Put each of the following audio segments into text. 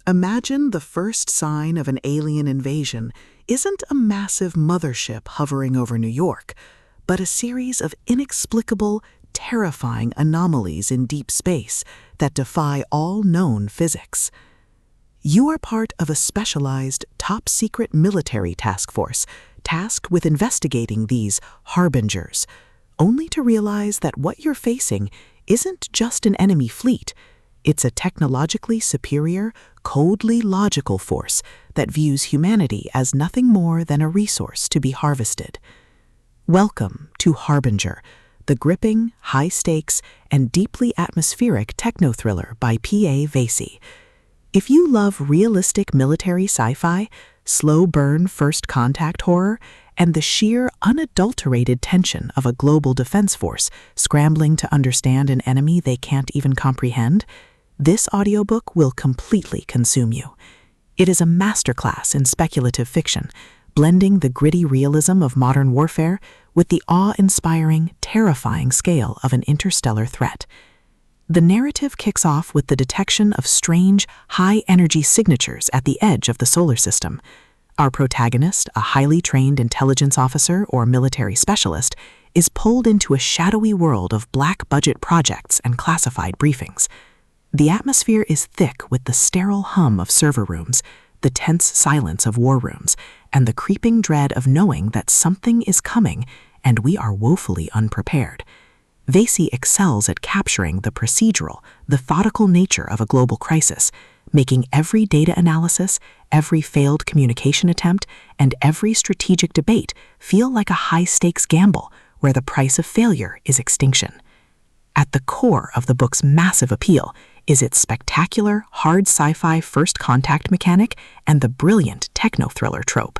Imagine the first sign of an alien invasion isn't a massive mothership hovering over New York, but a series of inexplicable, terrifying anomalies in deep space that defy all known physics. You are part of a specialized, top-secret military task force tasked with investigating these harbingers, only to realize that what you're facing isn't just an enemy fleet. It's a technologically superior, coldly logical force that views humanity as nothing more than a resource to be harvested. Welcome to Harbinger, the gripping, high-stakes, and deeply atmospheric techno-thriller by P.A. Vasey. If you love realistic military sci-fi, slow-burn first contact horror, and the sheer, unadulterated tension of a global defense force scrambling to understand an enemy they can't even comprehend, this audiobook will completely consume you. It is a masterclass in speculative fiction, blending the gritty realism of modern warfare with the awe-inspiring, terrifying scale of an interstellar threat. The narrative kicks off with the detection of strange, high-energy signatures at the edge of the solar system. Our protagonist, a highly trained intelligence officer or military specialist, is pulled into a shadowy world of black-budget projects and classified briefings. The atmosphere is thick with the sterile hum of server rooms, the tense silence of war rooms, and the creeping dread of knowing that something is coming and we are woefully unprepared. Vasey excels at capturing the procedural, methodical nature of a global crisis, making every data analysis, every failed communication attempt, and every strategic debate feel like a high-stakes gamble where the price of failure is extinction. At the core of the book's massive appeal is its spectacular, hard sci-fi first contact mechanic and the brilliant techno-thriller trope.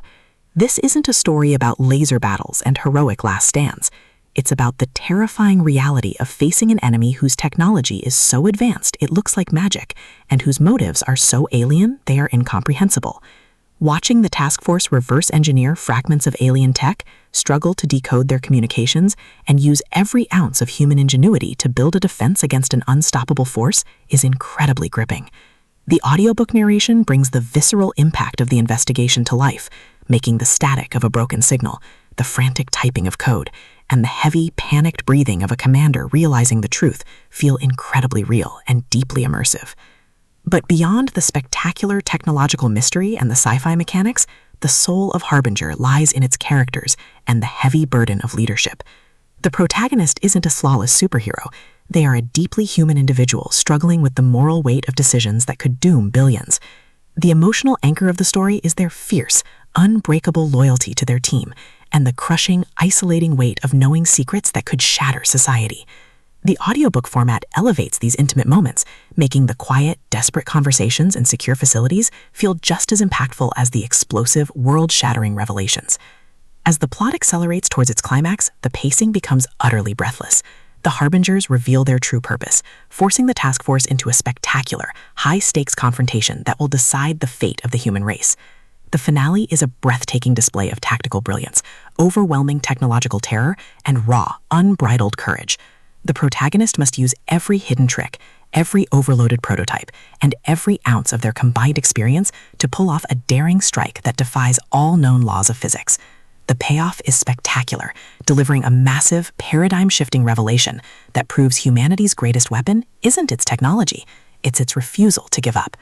This isn't a story about laser battles and heroic last stands. It's about the terrifying reality of facing an enemy whose technology is so advanced it looks like magic, and whose motives are so alien they are incomprehensible. Watching the task force reverse engineer fragments of alien tech, struggle to decode their communications, and use every ounce of human ingenuity to build a defense against an unstoppable force is incredibly gripping. The audiobook narration brings the visceral impact of the investigation to life, making the static of a broken signal, the frantic typing of code, and the heavy, panicked breathing of a commander realizing the truth feel incredibly real and deeply immersive. But beyond the spectacular technological mystery and the sci-fi mechanics, the soul of Harbinger lies in its characters and the heavy burden of leadership. The protagonist isn't a flawless superhero. They are a deeply human individual struggling with the moral weight of decisions that could doom billions. The emotional anchor of the story is their fierce, unbreakable loyalty to their team, and the crushing, isolating weight of knowing secrets that could shatter society. The audiobook format elevates these intimate moments, making the quiet, desperate conversations in secure facilities feel just as impactful as the explosive, world-shattering revelations. As the plot accelerates towards its climax, the pacing becomes utterly breathless. The Harbingers reveal their true purpose, forcing the task force into a spectacular, high-stakes confrontation that will decide the fate of the human race. The finale is a breathtaking display of tactical brilliance, overwhelming technological terror, and raw, unbridled courage. The protagonist must use every hidden trick, every overloaded prototype, and every ounce of their combined experience to pull off a daring strike that defies all known laws of physics. The payoff is spectacular, delivering a massive, paradigm-shifting revelation that proves humanity's greatest weapon isn't its technology, it's its refusal to give up.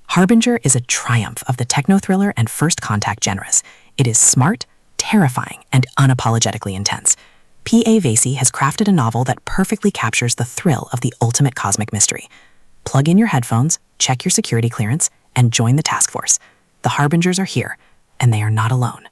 Harbinger is a triumph of the techno-thriller and first contact genres. It is smart, terrifying, and unapologetically intense. P.A. Vasey has crafted a novel that perfectly captures the thrill of the ultimate cosmic mystery. Plug in your headphones, check your security clearance, and join the task force. The Harbingers are here, and they are not alone.